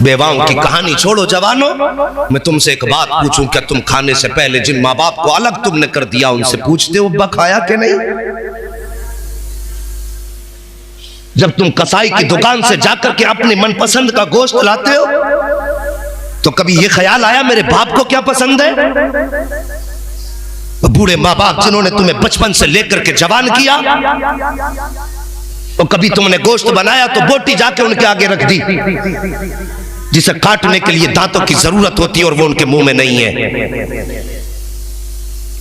बेवाओं की कहानी छोड़ो जवानों, मैं तुमसे एक बात पूछूं, क्या तुम खाने से पहले जिन माँ बाप को अलग तुमने कर दिया उनसे पूछते हो अब्बा खाया कि नहीं? जब तुम कसाई की दुकान से जाकर के अपनी मनपसंद का गोश्त लाते हो तो कभी ये ख्याल आया मेरे बाप को क्या पसंद है? बूढ़े माँ बाप जिन्होंने तुम्हें बचपन से लेकर के जवान किया, और कभी तुमने गोश्त बनाया तो बोटी जाके उनके आगे रख दी जिसे काटने के लिए दांतों की जरूरत होती है और वो उनके मुंह में नहीं है।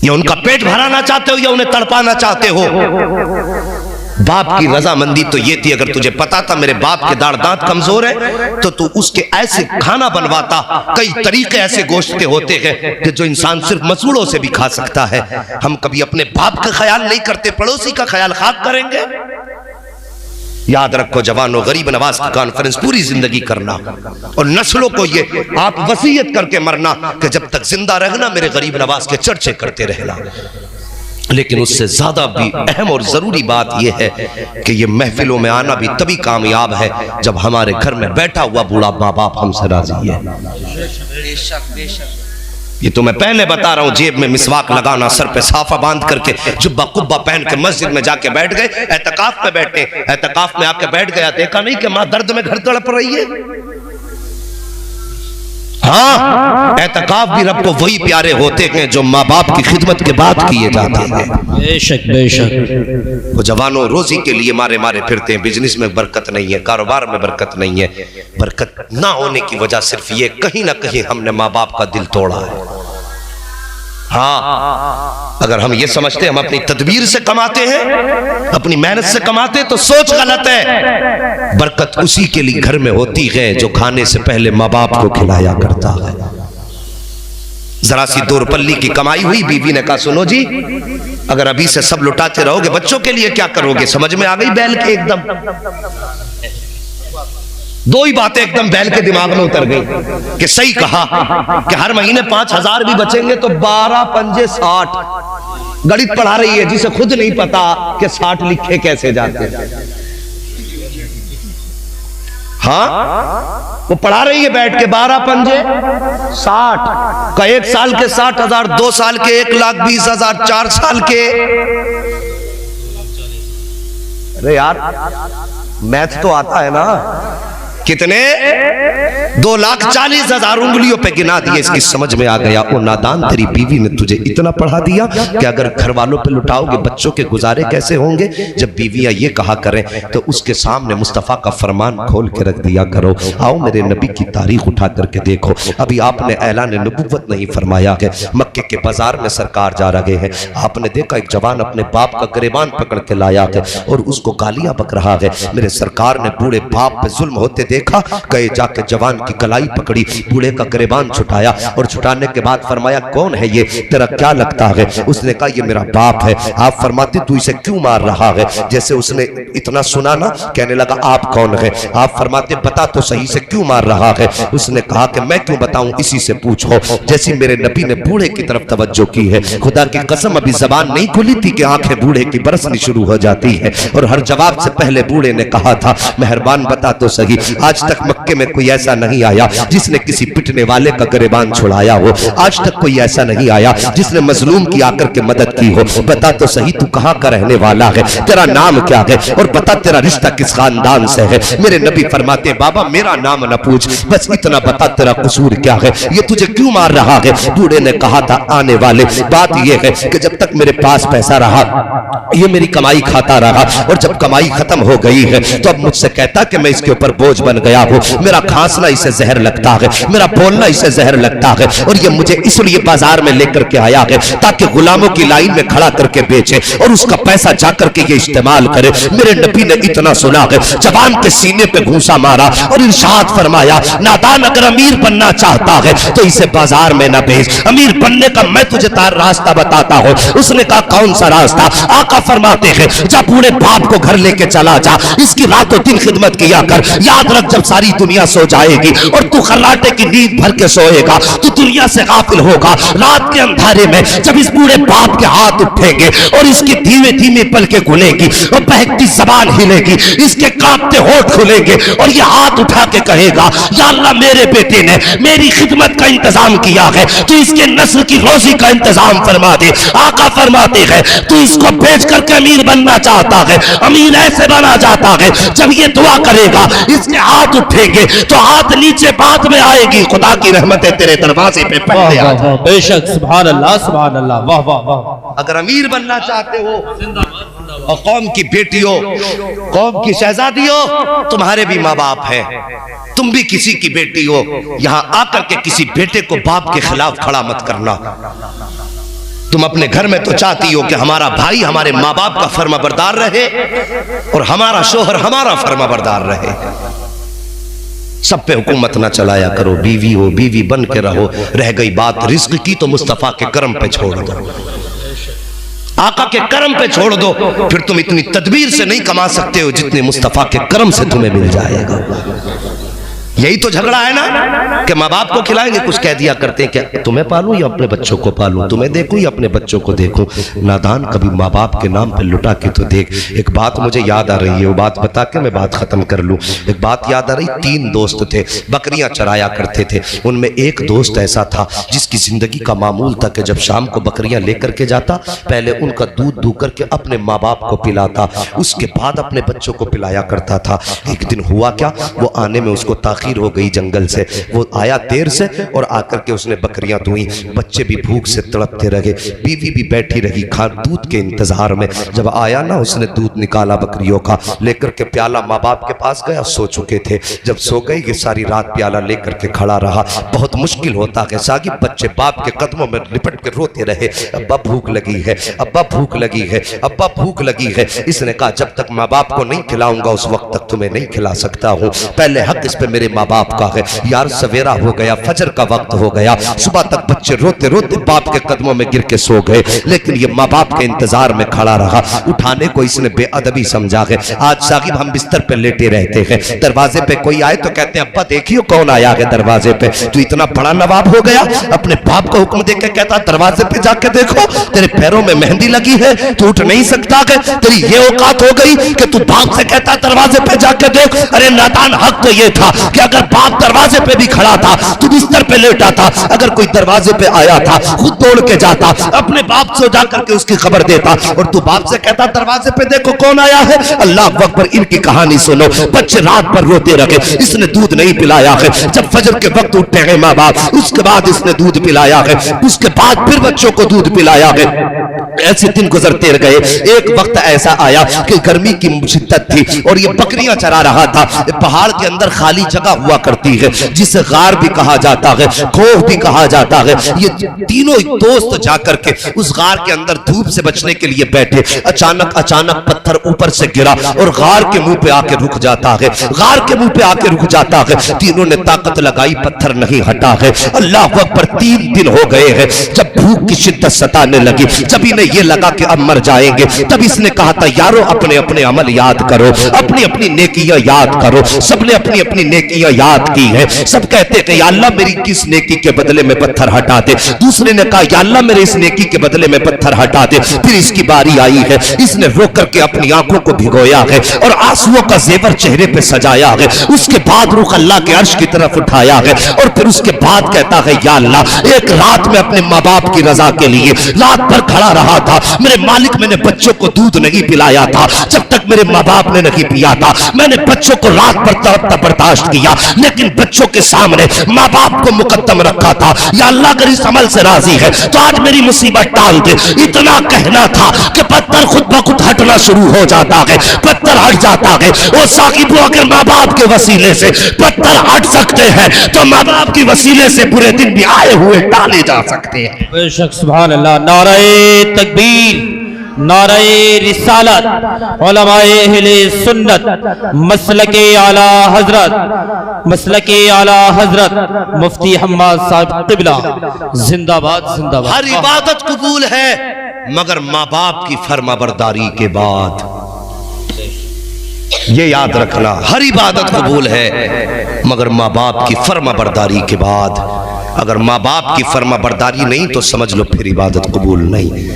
या उनका पेट भराना चाहते हो या उन्हें तड़पाना चाहते हो। बाप की रजामंदी तो ये थी, अगर तुझे पता था मेरे बाप के दाढ़ दांत कमजोर है तो तू उसके ऐसे खाना बनवाता। कई तरीके ऐसे गोश्त के होते हैं कि जो इंसान सिर्फ मसूड़ों से भी खा सकता है। हम कभी अपने बाप का ख्याल नहीं करते, पड़ोसी का ख्याल खाक करेंगे। याद रखो जवानों, गरीब नवाज की कॉन्फ्रेंस पूरी जिंदगी करना और नस्लों को ये आप वसीयत करके मरना कि जब तक जिंदा रहना मेरे गरीब नवाज के चर्चे करते रहना। लेकिन उससे ज्यादा भी अहम और जरूरी बात यह है कि ये महफिलों में आना भी तभी कामयाब है जब हमारे घर में बैठा हुआ बूढ़ा माँ बाप हमसे राजी है। ये तो मैं पहले बता रहा हूं, जेब में मिसवाक लगाना, सर पे साफा बांध करके जुब्बा कुब्बा पहन के मस्जिद में जाके बैठ गए, एतकाफ में बैठे, एतकाफ में आके बैठ गया, देखा नहीं कि मां दर्द में घर तड़प रही है। हाँ, एतकाफ भी रब को वही प्यारे होते हैं जो माँ बाप की खिदमत के बाद किए जाते हैं। बेशक बेशक। वो जवानों रोजी के लिए मारे मारे फिरते हैं, बिजनेस में बरकत नहीं है, कारोबार में बरकत नहीं है। बरकत ना होने की वजह सिर्फ ये, कहीं ना कहीं हमने माँ बाप का दिल तोड़ा है। हाँ, अगर हम ये समझते हम अपनी तदबीर से कमाते हैं, अपनी मेहनत से कमाते, तो सोच गलत है। बरकत उसी के लिए घर में होती है जो खाने से पहले माँ बाप को खिलाया करता है। जरा सी 2 रुपये की कमाई हुई, बीवी ने कहा सुनो जी, अगर अभी से सब लुटाते रहोगे बच्चों के लिए क्या करोगे? समझ में आ गई बैल के एकदम। 2 ही बातें एकदम बैल के दिमाग में उतर गई कि सही कहा कि हर महीने 5000 भी बचेंगे तो 12 पंजे 60। गणित पढ़ा रही है जिसे खुद नहीं पता कि 60 लिखे कैसे जाते हैं। हाँ, वो पढ़ा रही है बैठ के 12 पंजे 60 का 1 साल के 60,000, 2 साल के 1,20,000, 4 साल के। अरे यार मैथ तो आता है ना। कितने? 2,40,000 उंगलियों पे गिना दिए। इसकी समझ में आ गया ओ नादान, तेरी बीवी ने तुझे इतना पढ़ा दिया कि अगर घर वालों पे लुटाओगे बच्चों के गुजारे कैसे होंगे। जब बीवियां ये कहा करें तो उसके सामने मुस्तफ़ा का फरमान खोल के रख दिया करो। आओ मेरे नबी की तारीख उठा करके देखो, अभी आपने ऐलान नबुव्वत नहीं फरमाया है, मक्के के बाजार में सरकार जा रहे हैं, आपने देखा एक जवान अपने बाप का गिरेबान पकड़ के लाया है और उसको गालियां बक रहा है। मेरे सरकार ने बूढ़े बाप पे जुल्म होते देखा, गए जाके जवान की कलाई पकड़ी, बूढ़े का गिरेबान छुटाया और छुटाने के बाद फरमाया कौन है ये, तेरा क्या लगता है? उसने कहा ये मेरा बाप है। आप फरमाते तू इसे क्यों मार रहा है? जैसे उसने इतना सुना ना, कहने लगा आप कौन है? आप फरमाते बता तो सही से क्यों मार रहा है? उसने कहा कि मैं क्यों बताऊं, इसी से पूछो। जैसी मेरे नबी ने बूढ़े की तरफ तवज्जो की है, खुदा की कसम अभी जबान नहीं खुली थी कि आंखें बूढ़े की बरसनी शुरू हो जाती है। और हर जवाब से पहले बूढ़े ने कहा था मेहरबान बता तो सही, आज तक मक्के में कोई ऐसा नहीं आया जिसने किसी पिटने वाले का गिरेबान छुड़ाया हो। आज तक कोई ऐसा नहीं आया जिसने मजलूम की आकर के मदद की हो। बता तो सही तू कहां का रहने वाला है, तेरा नाम क्या है और बता तेरा रिश्ता किस खानदान से है। मेरे नबी फरमाते बाबा मेरा नाम न पूछ, बस इतना बता तेरा कसूर क्या है, ये तुझे क्यों मार रहा है? बूढ़े ने कहा था आने वाले, बात यह है कि जब तक मेरे पास पैसा रहा ये मेरी कमाई खाता रहा और जब कमाई खत्म हो गई है तो अब मुझसे कहता कि मैं इसके ऊपर बोझ बन गया हूं। मेरा खांसना इसे जहर लगता है, मेरा बोलना इसे जहर लगता है और ये मुझे इसलिए बाजार में लेकर के आया है ताकि गुलामों की लाइन में खड़ा करके बेचे और उसका पैसा जाकर के ये इस्तेमाल करे। मेरे नबी ने इतना सुना है, जवान के सीने पे घूंसा मारा और इरशाद फरमाया नादान अगर अमीर बनना चाहता है तो इसे बाजार में न भेज, अमीर बनने का मैं तुझे तार रास्ता बताता हूं। उसने कहा कौन सा रास्ता? आका फरमाते हैं जा बूढ़े बाप को घर लेके चला जा, इसकी रातों दिन खिदमत किया कर, याद तक जब सारी दुनिया सो जाएगी और तू खर्राटे की नींद भर के सोएगा तो दुनिया से गाफिल होगा। रात के अंधारे में जब इस बूढ़े बाप के हाथ उठेंगे और इसकी धीमे धीमे पलकें खुलेगी और बहकती जबान हिलेगी, इसके कांपते होठ खुलेंगे और ये हाथ उठा के कहेगा, या अल्लाह मेरे बेटे ने मेरी खिदमत का इंतजाम किया है, तो इसके नस्ल की रोजी का इंतजाम फरमा दे। आका फरमाते हैं, तू इसको बेच करके अमीर बनना चाहता है, अमीर ऐसे बना जाता है। जब ये दुआ करेगा इसके हाथ उठेंगे तो हाथ नीचे बाद में आएगी। खुदा की रहमतें तेरे दरवाजे पे पहले आ जाए। बेशक सुभान अल्लाह सुभान अल्लाह। वाह वाह वाह। अगर अमीर बनना चाहते हो और कौम की बेटियों, कौम की शहजादियों, तुम्हारे भी माँ बाप हैं, तुम भी किसी की बेटी हो, यहां आकर के किसी बेटे को बाप के खिलाफ खड़ा मत करना। तुम अपने घर में तो चाहती हो कि हमारा भाई हमारे माँ बाप का फर्माबरदार रहे और हमारा शोहर हमारा फर्माबरदार रहे। सब पे हुकूमत ना चलाया करो, बीवी हो बीवी बन के रहो। रह गई बात रिस्क की तो मुस्तफा के करम पे छोड़ दो, आका के करम पे छोड़ दो। फिर तुम इतनी तदबीर से नहीं कमा सकते हो जितने मुस्तफा के करम से तुम्हें मिल जाएगा। यही तो झगड़ा है ना कि माँ बाप को खिलाएंगे, कुछ कह दिया करते हैं क्या तुम्हें पालूं या अपने बच्चों को पालूं, तुम्हें देखूं या अपने बच्चों को देखूं। नादान, कभी माँ बाप के नाम पे लुटा के तो देख। एक बात मुझे याद आ रही है, वो बात बता के मैं बात खत्म कर लूं। एक बात याद आ रही, 3 दोस्त थे, बकरियां चराया करते थे। उनमें एक दोस्त ऐसा था जिसकी जिंदगी का मामूल था कि जब शाम को बकरियां लेकर के जाता, पहले उनका दूध दूह करके अपने माँ बाप को पिलाता, उसके बाद अपने बच्चों को पिलाया करता था। एक दिन हुआ क्या, वो आने में उसको ताखीर हो गई जंगल से। वो आया देर से और आकर के उसने बकरियां दुई। बच्चे भी भूख से तड़पते रहे, बीवी भी बैठी रही दूध के इंतजार में। जब आया ना, उसने दूध निकाला बकरियों का, लेकर के प्याला माँ बाप के पास गया। सो चुके थे, जब सो गए ये सारी रात प्याला लेकर के खड़ा रहा। बहुत मुश्किल होता है सागिब, बच्चे बाप के कदमों में लिपट के रोते रहे, अब्बा भूख लगी है, अब्बा भूख लगी है, अब्बा भूख लगी है। इसने कहा जब तक माँ बाप को नहीं खिलाऊंगा उस वक्त तक तुम्हें नहीं खिला सकता हूँ, पहले हक इस पे मेरे माँ बाप का है। यार सवेरा हो गया, फजर का वक्त हो गया, सुबह तक बच्चे रोते रोते बाप के कदमों में गिर के सो गए, लेकिन ये माँ बाप के इंतजार में खड़ा रहा। उठाने को इसने बेअदबी समझा है। आज साहिब हम बिस्तर पे लेटे रहते हैं, दरवाजे पे कोई आए तो कहते हैं अब्बा देखियो कौन आया है दरवाजे पे। तू इतना बड़ा नवाब हो गया, अपने बाप को हुक्म देके कहता दरवाजे पे जाके देखो, तेरे पैरों में मेहंदी लगी है, तू उठ नहीं सकता है। तेरी ये औकात हो गई कि तू बाप से कहता दरवाजे पे जाके देख। अरे नादान, हक तो ये था कि अगर बाप दरवाजे पे भी खड़ा था, तू बिस्तर पे लेटा था, अगर कोई दरवाजे पे आया था खुद दौड़ के जाता, अपने बाप से जाकर के उसकी खबर देता, और तू बाप से कहता दरवाजे पे देखो कौन आया है। अल्लाह अकबर, इनकी कहानी सुनो। बच्चे रात भर रोते रहे, इसने दूध नहीं पिलाया है। जब फजर के वक्त उठते हैं माँ बाप, उसके बाद इसने दूध पिलाया है, उसके बाद फिर बच्चों को दूध पिलाया है। ऐसे दिन गुजरते गए। एक वक्त ऐसा आया कि गर्मी की शिद्दत थी और ये बकरियां चरा रहा था। पहाड़ के अंदर खाली जगह हुआ करती है जिसे गार भी कहा जाता है, खोह भी कहा जाता है। ये तीनों दोस्त जाकर के उस गार के अंदर धूप से बचने के लिए बैठे। अचानक पत्थर ऊपर से गिरा और गार के मुंह पे आके रुक जाता है, गार के मुंह पे आके रुक जाता है। तीनों ने ताकत लगाई, पत्थर नहीं हटा है। अल्लाह अकबर, 3 दिन हो गए हैं। जब भूख की शिद्दत सताने लगी, जब इन्हें ये लगा कि अब मर जाएंगे, तब इसने कहा था यारो अपने अपने अमल याद करो, अपनी अपनी नेकियां याद करो। सबने अपनी अपनी नेकियां याद की है। सब कहते हैं या अल्लाह मेरी किस नेकी के बदले में पत्थर हटा दे। दूसरे ने कहा या अल्लाह मेरे इस नेकी के बदले में पत्थर हटा दे। फिर इसकी बारी आई है, इसने रो करके अपनी आंखों को भिगोया है और आंसुओं का जेवर चेहरे पे सजाया है। उसके बाद रुख अल्लाह के अर्श की तरफ उठाया है और फिर उसके बाद कहता है या अल्लाह, एक रात में अपने माँ बाप की रजा के लिए रात भर खड़ा रहा था। मेरे मालिक, मैंने बच्चों को दूध नहीं पिलाया था जब तक मेरे माँ बाप ने नहीं पिया था। मैंने बच्चों को रात भर बर्दाश्त किया, लेकिन बच्चों के सामने माँ बाप को मुकद्दम रखा था। या अल्लाह अगर इस अमल से राजी है तो आज मेरी मुसीबत टाल दे। इतना कहना था कि पत्थर खुद ब खुद हटना शुरू हो जाता है, पत्थर हट जाता है। वो साकिब, अगर माँ बाप के वसीले से पत्थर हट सकते हैं तो माँ बाप के वसीले से बुरे दिन भी आए हुए टाले जा सकते हैं। बेशक सुभान अल्लाह। नारे तकबीर, नारे रिसालत, उलमाए अहले सुन्नत, मसलके आला हजरत, मसलके आला हजरत मुफ्ती हम्माद साहब क़िबला जिंदाबाद जिंदाबाद। हर इबादत कबूल है मगर माँ बाप की फर्माबरदारी के बाद। ये याद रखना, हर इबादत कबूल है मगर माँ बाप की फर्माबरदारी के बाद। अगर माँ बाप की फर्माबरदारी नहीं तो समझ लो फिर इबादत कबूल नहीं।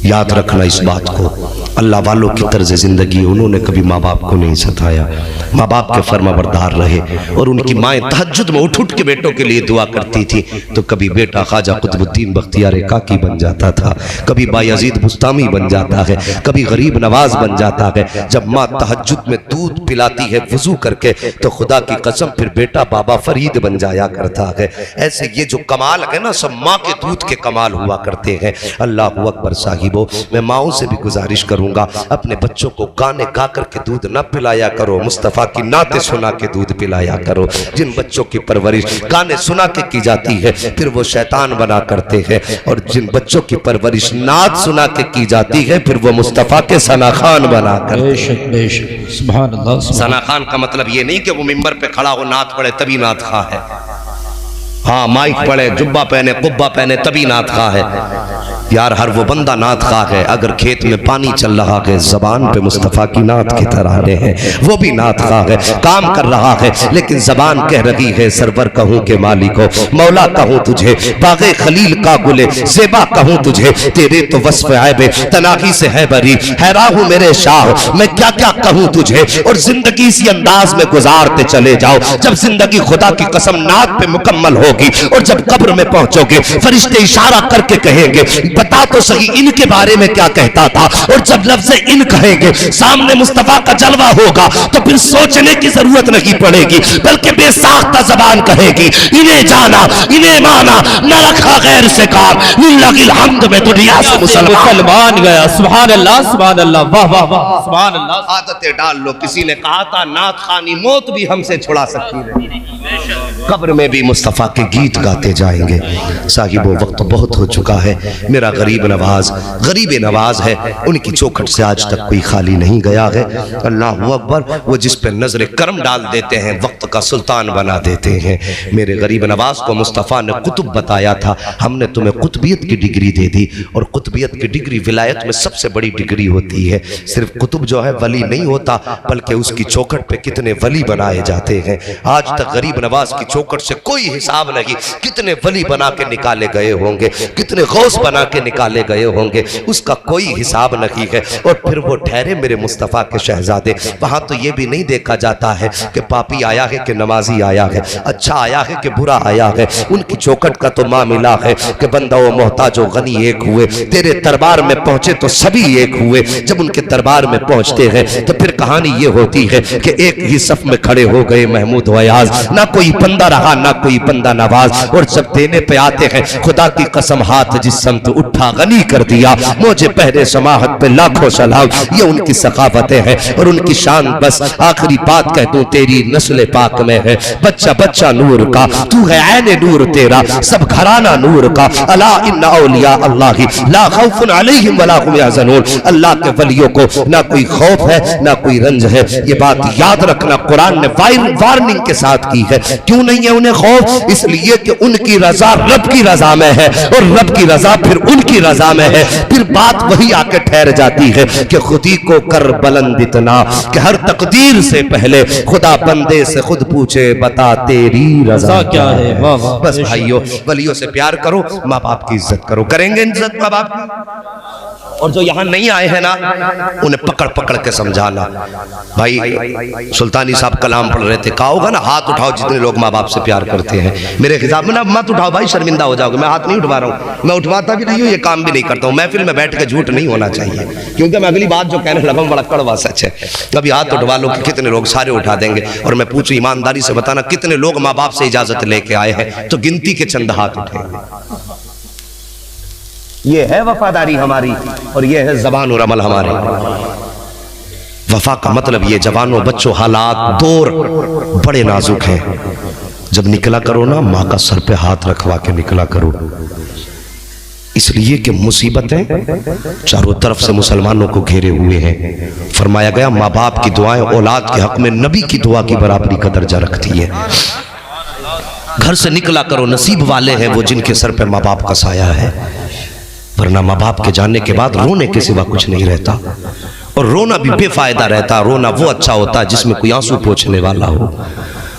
याद रखना इस बात को। अल्लाह वालों की तर्ज जिंदगी, उन्होंने कभी माँ बाप को नहीं सताया, माँ बाप के फर्माबरदार रहे। और उनकी माएँ तहज्जुद में उठ उठ के बेटों के लिए दुआ करती थी, तो कभी बेटा ख्वाजा कुतुबुद्दीन बख्तियार काकी बन जाता था, कभी बायजीद बुस्तामी बन जाता है, कभी गरीब नवाज बन जाता है। जब माँ तहज्जुद में दूध पिलाती है वजू करके, तो खुदा की कसम फिर बेटा बाबा फरीद बन जाया करता है। ऐसे ये जो कमाल है ना, सब माँ के दूध के कमाल हुआ करते हैं। अल्लाह अकबर साहिबो, मैं माओं से भी गुजारिश करूंगा, अपने बच्चों को गाने गा करके दूध न पिलाया करो, मुस्तफ़ा की नाते सुना के दूध पिलाया करो। जिन बच्चों की परवरिश गाने सुना के की जाती है फिर वो शैतान बना करते हैं, और जिन बच्चों की परवरिश नात सुना के की जाती है फिर वो मुस्तफ़ा के सना खान बना करते हैं। सुभान अल्लाह। सना खान का मतलब ये नहीं कि वो मिंबर पे खड़ा हो नात पढ़े तभी नात खा है, हाँ माइक पढ़े जुब्बा पहने कुब्बा पहने तभी नात खा है। यार हर वो बंदा नात खा है अगर खेत में पानी चल रहा है, जबान पे मुस्तफ़ा की नात के तराने हैं, वो भी नात खा है। काम कर रहा है लेकिन जबान कह रही है सरवर कहूँ के मालिक हो, मौला कहूँ तुझे, बागे खलील का गुले ज़ेबा कहूँ तुझे, तेरे तो वस्फ़ ऐबे तनाही से है बरी, हैरान हूँ मेरे शाह मैं क्या क्या कहूँ तुझे। और जिंदगी इसी अंदाज में गुजारते चले जाओ, जब जिंदगी खुदा की कसम नात पे मुकम्मल होगी और जब कब्र में पहुंचोगे फरिश्ते इशारा करके कहेंगे बता तो सही इनके बारे में क्या कहता था। और जब लफ्ज़ इन कहेंगे सामने मुस्तफ़ा का जलवा होगा तो फिर सोचने की जरूरत नहीं पड़ेगी, बल्कि बेसाख्ता जबान कहेगी इन्हें जाना इन्हें माना न रखा गैर से काम, लिल्लाहिल हम्द में दुनिया से मुसलमान गया। सुभान अल्लाह सुभान अल्लाह, वाह वाह वाह सुभान अल्लाह। आदतें डाल लो। किसी ने कहा था नात खानी मौत भी हमसे छुड़ा सकती है, कब्र में भी मुस्तफ़ा के गीत गाते जाएंगे। साहिबो वक्त बहुत हो चुका है, मेरा गरीब नवाज है, उनकी चौखट से आज तक कोई खाली नहीं गया है। अल्लाह अकबर, वो जिस पे नजर करम डाल देते हैं वक्त का सुल्तान बना देते हैं। मेरे गरीब नवाज को मुस्तफ़ा ने कुतुब बताया था, हमने तुम्हें कुतुबियत की डिग्री दे दी, और कुतुबियत की डिग्री विलायत में सबसे बड़ी डिग्री होती है। सिर्फ कुतुब जो है वली नहीं होता, बल्कि उसकी चौखट पे कितने वली बनाए जाते हैं। आज तक गरीब नवाज की चौखट से कोई हिसाब नहीं, कितने वली बना के निकाले गए होंगे, कितने गौस बना के निकाले गए होंगे, उसका कोई हिसाब नहीं है। और फिर वो ठहरे मेरे मुस्तफ़ा के शहजादे, वहां तो ये भी नहीं देखा जाता है कि पापी आया है कि नमाजी आया है, अच्छा आया है कि बुरा आया है। उनकी चौखट का तो मामला है कि बंदा व मोहताज व गनी एक हुए, तेरे दरबार में पहुंचे तो सभी एक हुए। जब उनके दरबार में पहुंचते हैं तो फिर कहानी ये होती है कि एक ही सफ में खड़े हो गए महमूद वयाज, ना कोई बंदा रहा ना कोई बंदा नवाज। और जब देने पे आते हैं खुदा की कसम हाथ जिस समत उठा गनी कर दिया, मुझे पहले समाहत पे लाखों सलाम। ये उनकी सखावतें हैं और उनकी शान। बस आखिरी बात कह दूं, तेरी नस्ल पाक में है बच्चा बच्चा नूर का, तू है ऐने नूर तेरा सब घराना नूर का। अला इन्ना औलिया अल्लाह ला खौफुन अलैहिम वला हुम यहज़नून, अल्लाह के वलियों को ना कोई खौफ है ना कोई रंज है। ये बात याद रखना, कुरान ने वार्निंग के साथ की है। क्यों नहीं है उन्हें खौफ? इसलिए कि उनकी रजा रब की रजा में है और रब की रजा फिर उनकी रजा में है। फिर बात वही आके ठहर जाती है कि खुदी को कर बुलंद इतना कि हर तकदीर से पहले खुदा बंदे से खुद पूछे बता तेरी रजा क्या है। बस भाइयों, वलियों से प्यार करो, माँ बाप की इज्जत करो। करेंगे इज्जत माँ बाप की? और जो यहाँ नहीं आए हैं ना, उन्हें पकड़ पकड़ के समझाना। भाई सुल्तानी साहब कलाम पढ़ रहे थे, कहा होगा ना हाथ उठाओ जितने लोग माँ बाप से प्यार करते हैं। मेरे हिसाब में ना मत उठाओ भाई, शर्मिंदा हो जाओगे। मैं हाथ नहीं उठवा रहा हूँ, मैं उठवाता भी नहीं हूँ, ये काम भी नहीं करता हूँ। महफिल में बैठ के झूठ नहीं होना चाहिए, क्योंकि मैं अगली बात जो कहने लगा बड़ा कड़वा सच है। कभी हाथ उठवा लो कि कितने लोग, सारे उठा देंगे। और मैं पूछूं ईमानदारी से बताना, कितने लोग माँ बाप से इजाजत लेके आए हैं? तो गिनती के चंद हाथ उठेंगे। ये है वफादारी हमारी और ये है ज़बान और अमल हमारे। वफा का मतलब ये, जवानों बच्चों, हालात दौर बड़े नाजुक हैं। जब निकला करो ना, माँ का सर पे हाथ रखवा के निकला करो, इसलिए कि मुसीबतें चारों तरफ से मुसलमानों को घेरे हुए हैं। फरमाया गया माँ बाप की दुआएं औलाद के हक में नबी की दुआ की बराबरी का दर्जा रखती है। घर से निकला करो, नसीब वाले हैं वो जिनके सर पे माँ बाप का साया है, वरना माँ बाप के जाने के बाद रोने के सिवा कुछ नहीं रहता। और रोना भी बेफायदा रहता। रोना वो अच्छा होता है जिसमें कोई आंसू पोंछने वाला हो।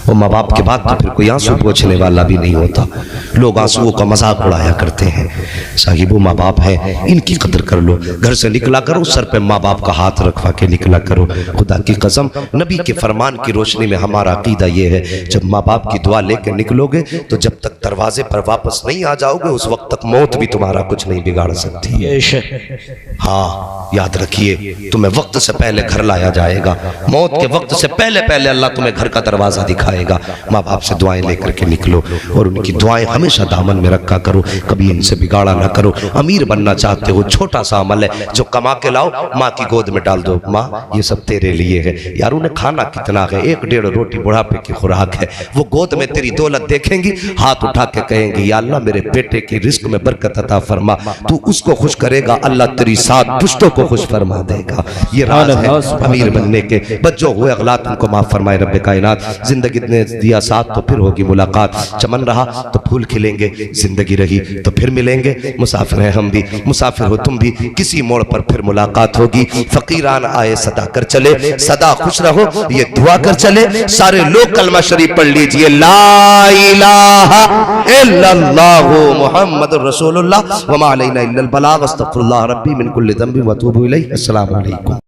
और माँ बाप के बाद तो फिर कोई आंसू पोंछने वाला भी नहीं होता। लोग आंसुओं का मजाक उड़ाया करते हैं। साहिब वो माँ बाप है, इनकी कदर कर लो। घर से निकला करो, सर पे माँ बाप का हाथ रखवा के निकला करो। खुदा की कसम, नबी के फरमान की रोशनी में हमारा अकीदा ये है, जब माँ बाप की दुआ लेकर निकलोगे तो जब तक दरवाजे पर वापस नहीं आ जाओगे उस वक्त तक मौत भी तुम्हारा कुछ नहीं बिगाड़ सकती है। हाँ याद रखिए, तुम्हें वक्त से पहले घर लाया जाएगा। मौत के वक्त से पहले पहले अल्लाह तुम्हें घर का दरवाजा दिखाएगा। माँ बाप से दुआएं लेकर के निकलो और उनकी दुआएं हमेशा दामन में रखा करो, कभी इनसे बिगाड़ा ना करो। अमीर बनना चाहते हो, छोटा सा अमल है जो कमा के लाओ, माँ की गोद में डाल दो। माँ ये सब तेरे लिए है। यार उन्हें खाना कितना है, 1-1.5 रोटी बुढ़ापे की खुराक है। वो गोद में तेरी दौलत देखेंगी, हाथ उठा के कहेंगी या अल्लाह मेरे बेटे की रिस्क में बरकत अता फरमा। तू उसको खुश करेगा, अल्लाह तेरी 7 पुश्तों को खुश फरमा देगा। ये राज है अमीर बनने के। बच्चों हुए अगलात उनको माफ फरमाए रब्बे कायनात। जिंदगी ने दिया साथ तो फिर होगी मुलाकात। चमन रहा तो फूल खिलेंगे, जिंदगी रही तो फिर मिलेंगे। मुसाफिर हैं हम भी, मुसाफिर हो तुम भी, किसी मोड़ पर फिर मुलाकात होगी। फकीरान आए सदा कर चले, सदा खुश रहो ये दुआ कर चले। सारे लोग कलमा शरीफ पढ़ लीजिए, ला इलाहा इल्लल्लाहु मुहम्मदुर रसूलुल्लाह व मा अलैना इल्लल बलाग। अस्तगफिरुल्लाह रब्बी मिन कुल्लि ज़ंबिन व अतूबु इलैहि। अस्सलामु अलैकुम।